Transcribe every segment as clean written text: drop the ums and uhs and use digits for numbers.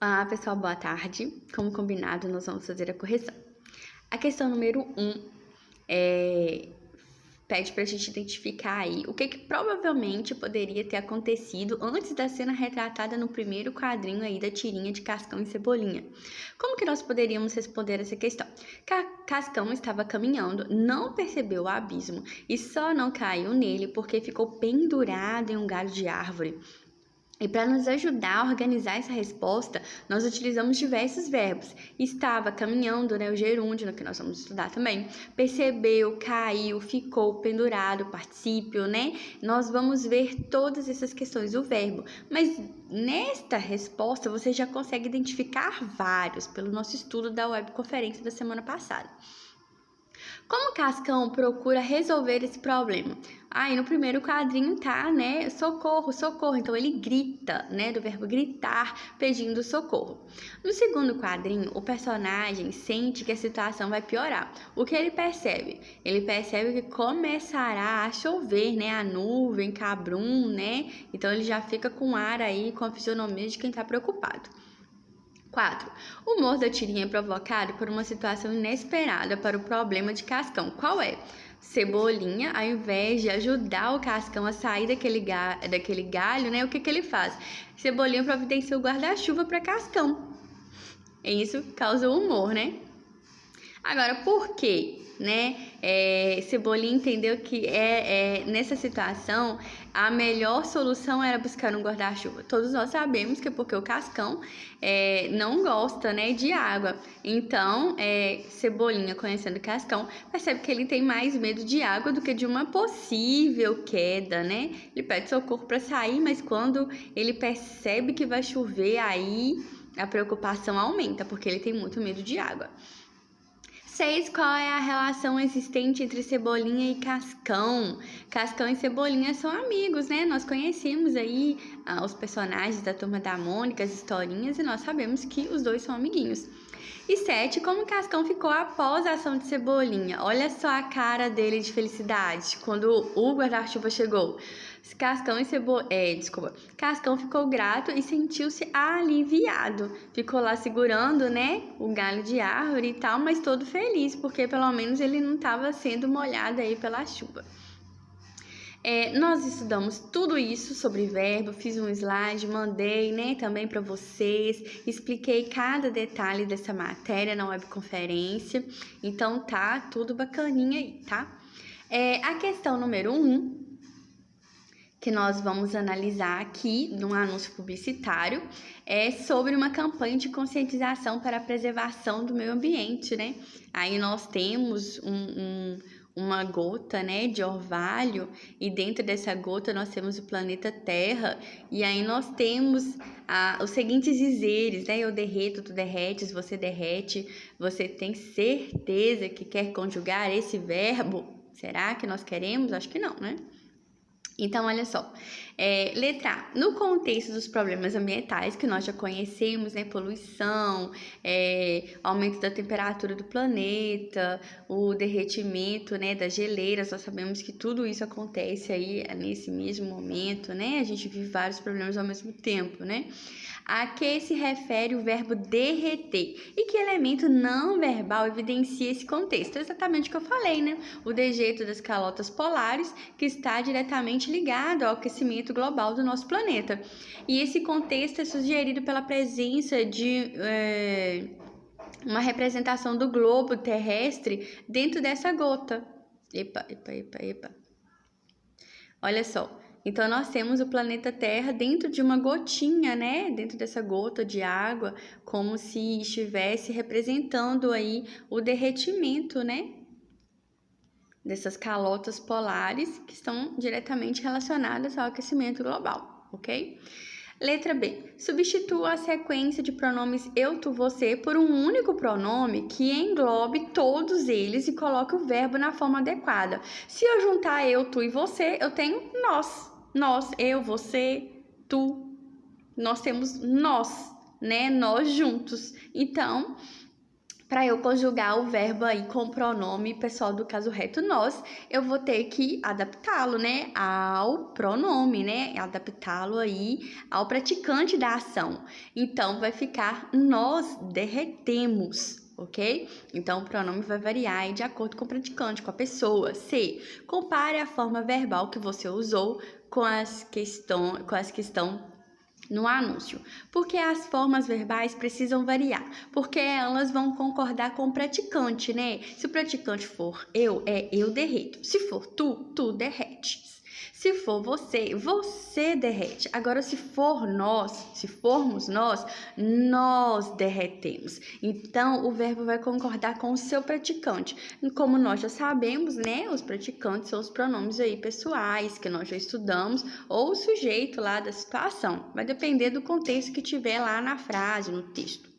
Olá, pessoal, boa tarde. Como combinado, nós vamos fazer a correção. A questão número 1 pede para a gente identificar aí o que provavelmente poderia ter acontecido antes da cena retratada no primeiro quadrinho aí da tirinha de Cascão e Cebolinha. Como que nós poderíamos responder essa questão? Cascão estava caminhando, não percebeu o abismo e só não caiu nele porque ficou pendurado em um galho de árvore. E para nos ajudar a organizar essa resposta, nós utilizamos diversos verbos. Estava caminhando, o gerúndio, que nós vamos estudar também. Percebeu, caiu, ficou, pendurado, particípio, Nós vamos ver todas essas questões do verbo. Mas nesta resposta, você já consegue identificar vários pelo nosso estudo da webconferência da semana passada. Como Cascão procura resolver esse problema? Aí no primeiro quadrinho tá, socorro, socorro. Então ele grita, do verbo gritar, pedindo socorro. No segundo quadrinho, o personagem sente que a situação vai piorar. O que ele percebe? Ele percebe que começará a chover, a nuvem, cabrum, Então ele já fica com ar aí, com a fisionomia de quem tá preocupado. 4. O humor da tirinha é provocado por uma situação inesperada para o problema de Cascão. Qual é? Cebolinha, ao invés de ajudar o Cascão a sair daquele galho, o que ele faz? Cebolinha providencia o guarda-chuva para Cascão. E isso causa humor, Agora, por quê? Cebolinha entendeu que nessa situação a melhor solução era buscar um guarda-chuva. Todos nós sabemos que é porque o Cascão não gosta de água. Então, Cebolinha, conhecendo o Cascão, percebe que ele tem mais medo de água do que de uma possível queda, Ele pede socorro para sair, mas quando ele percebe que vai chover, aí a preocupação aumenta, porque ele tem muito medo de água. 6. Qual é a relação existente entre Cebolinha e Cascão? Cascão e Cebolinha são amigos, Nós conhecemos aí os personagens da Turma da Mônica, as historinhas, e nós sabemos que os dois são amiguinhos. E 7. Como Cascão ficou após a ação de Cebolinha? Olha só a cara dele de felicidade quando o guarda-chuva chegou. Cascão ficou grato e sentiu-se aliviado. Ficou lá segurando, o galho de árvore e tal, mas todo feliz, porque pelo menos ele não estava sendo molhado aí pela chuva. Nós estudamos tudo isso sobre verbo, fiz um slide, mandei, também para vocês, expliquei cada detalhe dessa matéria na webconferência, então tá tudo bacaninha aí, tá? A questão número 1, que nós vamos analisar aqui num anúncio publicitário, é sobre uma campanha de conscientização para a preservação do meio ambiente, Aí nós temos uma gota, de orvalho, e dentro dessa gota nós temos o planeta Terra, e aí nós temos os seguintes dizeres, Eu derreto, tu derretes, você derrete, você tem certeza que quer conjugar esse verbo? Será que nós queremos? Acho que não, Então, olha só, letra A, no contexto dos problemas ambientais que nós já conhecemos, poluição, aumento da temperatura do planeta, o derretimento, das geleiras, nós sabemos que tudo isso acontece aí nesse mesmo momento, A gente vive vários problemas ao mesmo tempo, A que se refere o verbo derreter? E que elemento não verbal evidencia esse contexto? É exatamente o que eu falei, O dejeto das calotas polares, que está diretamente ligado ao aquecimento global do nosso planeta. E esse contexto é sugerido pela presença de uma representação do globo terrestre dentro dessa gota. Epa. Olha só. Então, nós temos o planeta Terra dentro de uma gotinha, Dentro dessa gota de água, como se estivesse representando aí o derretimento, Dessas calotas polares que estão diretamente relacionadas ao aquecimento global, ok? Letra B. Substitua a sequência de pronomes eu, tu, você por um único pronome que englobe todos eles e coloque o verbo na forma adequada. Se eu juntar eu, tu e você, eu tenho nós. Nós, eu, você, tu. Nós temos nós, Nós juntos. Então, Para eu conjugar o verbo aí com o pronome pessoal do caso reto nós, eu vou ter que adaptá-lo, né, ao pronome, né, adaptá-lo aí ao praticante da ação. Então, vai ficar nós derretemos, ok? Então, o pronome vai variar aí de acordo com o praticante, com a pessoa. C. Compare a forma verbal que você usou com as que estão no anúncio, porque as formas verbais precisam variar, porque elas vão concordar com o praticante, né? Se o praticante for eu derreto. Se for tu derretes. Se for você derrete. Agora, se formos nós derretemos. Então, o verbo vai concordar com o seu praticante. E como nós já sabemos, né? Os praticantes são os pronomes aí pessoais que nós já estudamos, ou o sujeito lá da situação. Vai depender do contexto que tiver lá na frase, no texto.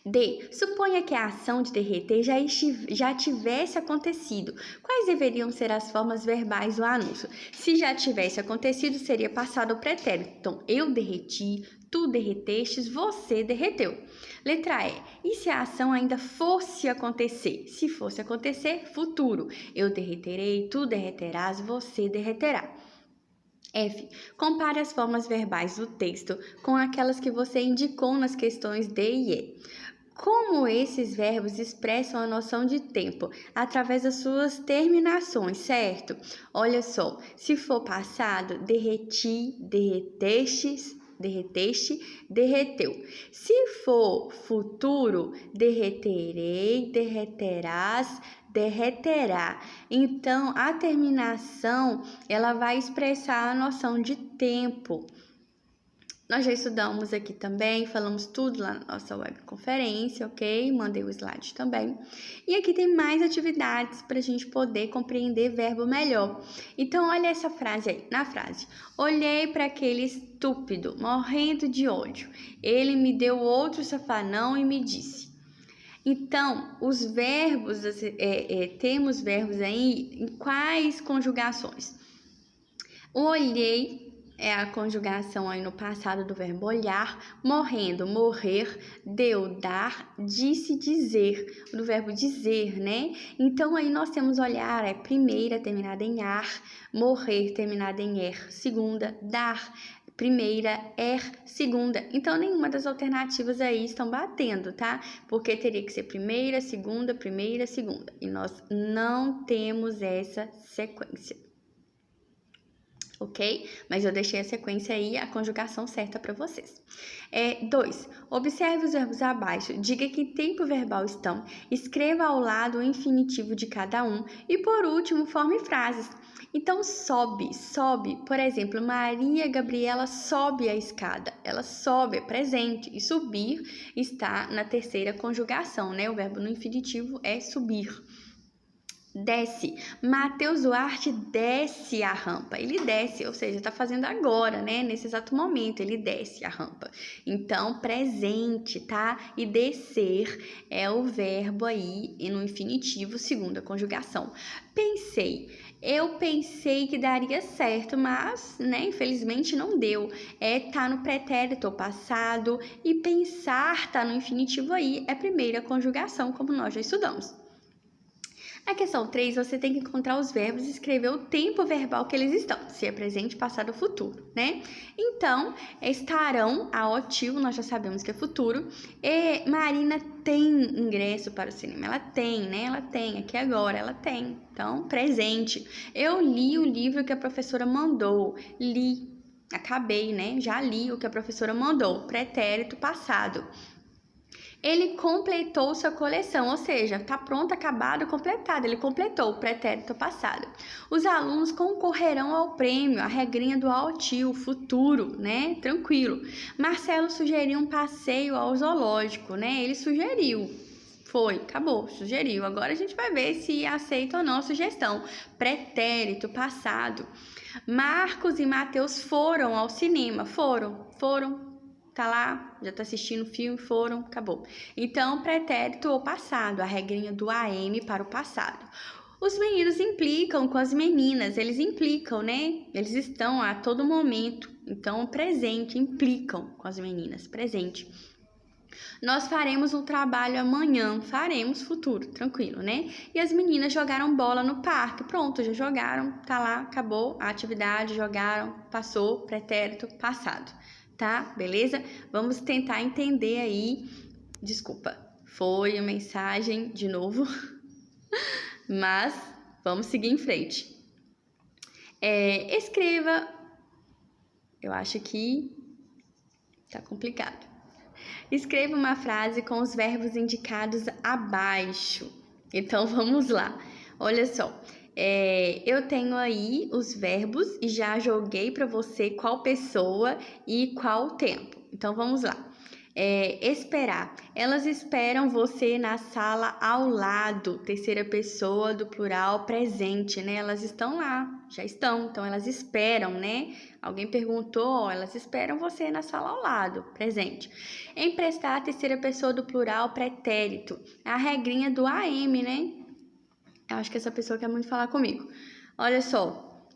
D. Suponha que a ação de derreter já tivesse acontecido. Quais deveriam ser as formas verbais do anúncio? Se já tivesse acontecido, seria passado o pretérito. Então, eu derreti, tu derretestes, você derreteu. Letra E. E se a ação ainda fosse acontecer? Se fosse acontecer, futuro. Eu derreterei, tu derreterás, você derreterá. F. Compare as formas verbais do texto com aquelas que você indicou nas questões D e E. Como esses verbos expressam a noção de tempo? Através das suas terminações, certo? Olha só, se for passado, derreti, derretestes, derreteste, derreteu. Se for futuro, derreterei, derreterás, derreterá. Então, a terminação, ela vai expressar a noção de tempo. Nós já estudamos aqui também, falamos tudo lá na nossa webconferência, ok? Mandei o slide também. E aqui tem mais atividades para a gente poder compreender verbo melhor. Então, olha essa frase aí. Na frase, olhei para aquele estúpido, morrendo de ódio. Ele me deu outro safanão e me disse. Então, os verbos, temos verbos aí em quais conjugações? O olhei é a conjugação aí no passado do verbo olhar, morrendo, morrer, deu, dar, disse, dizer, do verbo dizer, né? Então, aí nós temos olhar, é primeira, terminada em ar, morrer, terminada em er, segunda, dar, primeira, segunda. Então, nenhuma das alternativas aí estão batendo, tá? Porque teria que ser primeira, segunda, segunda. E nós não temos essa sequência. Ok? Mas eu deixei a sequência aí, a conjugação certa para vocês. 2. Observe os verbos abaixo, diga que tempo verbal estão, escreva ao lado o infinitivo de cada um e, por último, forme frases. Então, sobe. Por exemplo, Maria Gabriela sobe a escada. Ela sobe, é presente. E subir está na terceira conjugação, né? O verbo no infinitivo é subir. Desce. Matheus Duarte desce a rampa. Ele desce, ou seja, está fazendo agora, né? Nesse exato momento, ele desce a rampa. Então, presente, tá? E descer é o verbo aí no infinitivo, segunda conjugação. Pensei. Eu pensei que daria certo, mas, né, infelizmente não deu. Tá no pretérito passado e pensar tá no infinitivo aí, é primeira conjugação, como nós já estudamos. Na questão 3, você tem que encontrar os verbos e escrever o tempo verbal que eles estão, se é presente, passado ou futuro, né? Então, estarão, aotivo, nós já sabemos que é futuro, e Marina tem ingresso para o cinema, ela tem, né? Ela tem, aqui agora, ela tem. Então, presente. Eu li o livro que a professora mandou, acabei, né? Já li o que a professora mandou, pretérito passado. Ele completou sua coleção, ou seja, está pronto, acabado, completado. Ele completou o pretérito passado. Os alunos concorrerão ao prêmio, a regrinha do aotivo, futuro, né? Tranquilo. Marcelo sugeriu um passeio ao zoológico, né? Ele sugeriu. Foi, acabou, sugeriu. Agora a gente vai ver se aceita ou não a sugestão. Pretérito passado. Marcos e Mateus foram ao cinema. Foram. Tá lá, já tá assistindo o filme, foram, acabou. Então, pretérito ou passado, a regrinha do AM para o passado. Os meninos implicam com as meninas, eles implicam, né? Eles estão a todo momento, então, presente, implicam com as meninas, presente. Nós faremos um trabalho amanhã. Faremos futuro, tranquilo, né? E as meninas jogaram bola no parque. Pronto, já jogaram, tá lá, acabou a atividade, jogaram, passou, pretérito, passado, tá? Beleza? Vamos tentar entender aí. Desculpa, foi a mensagem de novo, mas vamos seguir em frente. Escreva. Eu acho que tá complicado. Escreva uma frase com os verbos indicados abaixo. Então, vamos lá. Olha só, eu tenho aí os verbos e já joguei para você qual pessoa e qual tempo. Então, vamos lá. Esperar. Elas esperam você na sala ao lado. Terceira pessoa do plural presente, né? Elas estão lá, já estão. Então, elas esperam, né? Alguém perguntou, elas esperam você na sala ao lado, presente. Emprestar, terceira pessoa do plural pretérito. A regrinha do AM, né? Eu acho que essa pessoa quer muito falar comigo. Olha só,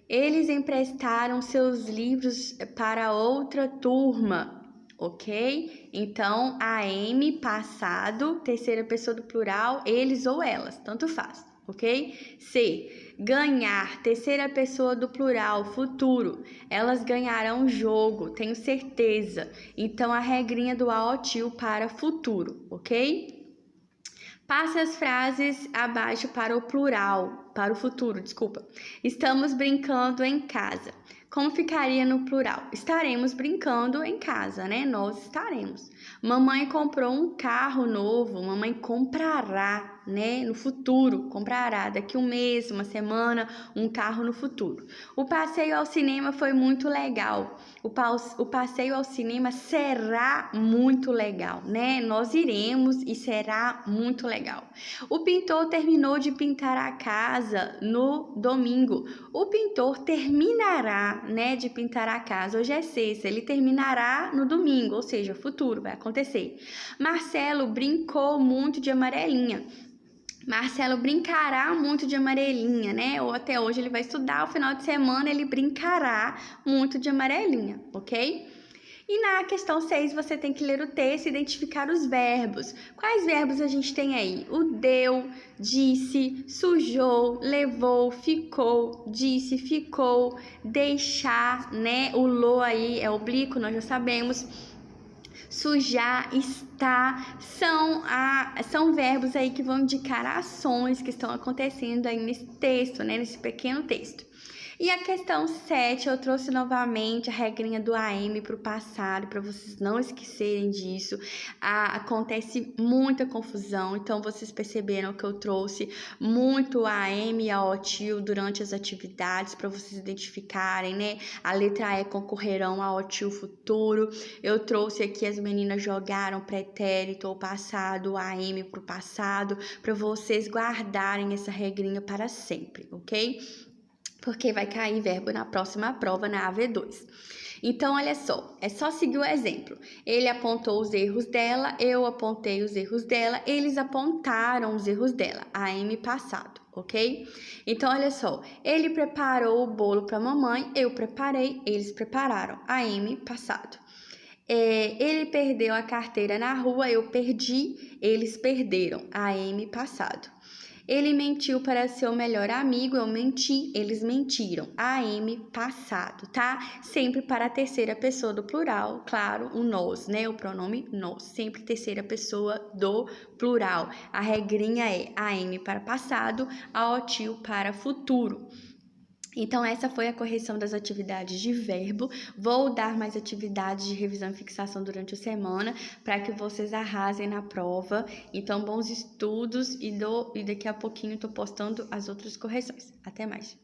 eles emprestaram seus livros para outra turma, ok? Então, AM, passado, terceira pessoa do plural, eles ou elas, tanto faz, ok? C, ganhar, terceira pessoa do plural, futuro. Elas ganharão o jogo, tenho certeza. Então, a regrinha do AOTIL para futuro, ok? Passe as frases abaixo para o plural, para o futuro, desculpa. Estamos brincando em casa. Como ficaria no plural? Estaremos brincando em casa, né? Nós estaremos. Mamãe comprou um carro novo. Mamãe comprará, né? No futuro, comprará. Daqui um mês, uma semana, um carro no futuro. O passeio ao cinema foi muito legal. O passeio ao cinema será muito legal, né? Nós iremos e será muito legal. O pintor terminou de pintar a casa no domingo. O pintor terminará, né, de pintar a casa. Hoje é sexta, ele terminará no domingo, ou seja, futuro, vai acontecer. Marcelo brincou muito de amarelinha. Marcelo brincará muito de amarelinha, né? Ou até hoje ele vai estudar, o final de semana ele brincará muito de amarelinha, ok? E na questão 6, você tem que ler o texto e identificar os verbos. Quais verbos a gente tem aí? O deu, disse, sujou, levou, ficou, disse, ficou, deixar, né? O lo aí é oblíquo, nós já sabemos. Sujar, estar, são verbos aí que vão indicar ações que estão acontecendo aí nesse texto, né? Nesse pequeno texto. E a questão 7, eu trouxe novamente a regrinha do AM para o passado, para vocês não esquecerem disso. Acontece muita confusão, então vocês perceberam que eu trouxe muito AM e AOTIL durante as atividades, para vocês identificarem, né? A letra E concorrerão ao AOTIL futuro. Eu trouxe aqui as meninas jogaram pretérito ou passado, AM para o passado, para vocês guardarem essa regrinha para sempre, ok? Porque vai cair verbo na próxima prova, na AV2. Então, olha só, é só seguir o exemplo. Ele apontou os erros dela, eu apontei os erros dela, eles apontaram os erros dela, AM passado, ok? Então, olha só, ele preparou o bolo para a mamãe, eu preparei, eles prepararam, AM passado. Ele perdeu a carteira na rua, eu perdi, eles perderam, AM passado. Ele mentiu para seu melhor amigo, eu menti, eles mentiram. AM passado, tá? Sempre para a terceira pessoa do plural, claro, o nós, né? O pronome nós, sempre terceira pessoa do plural. A regrinha é AM para passado, AOTIL para futuro. Então, essa foi a correção das atividades de verbo. Vou dar mais atividades de revisão e fixação durante a semana para que vocês arrasem na prova. Então, bons estudos e daqui a pouquinho estou postando as outras correções. Até mais!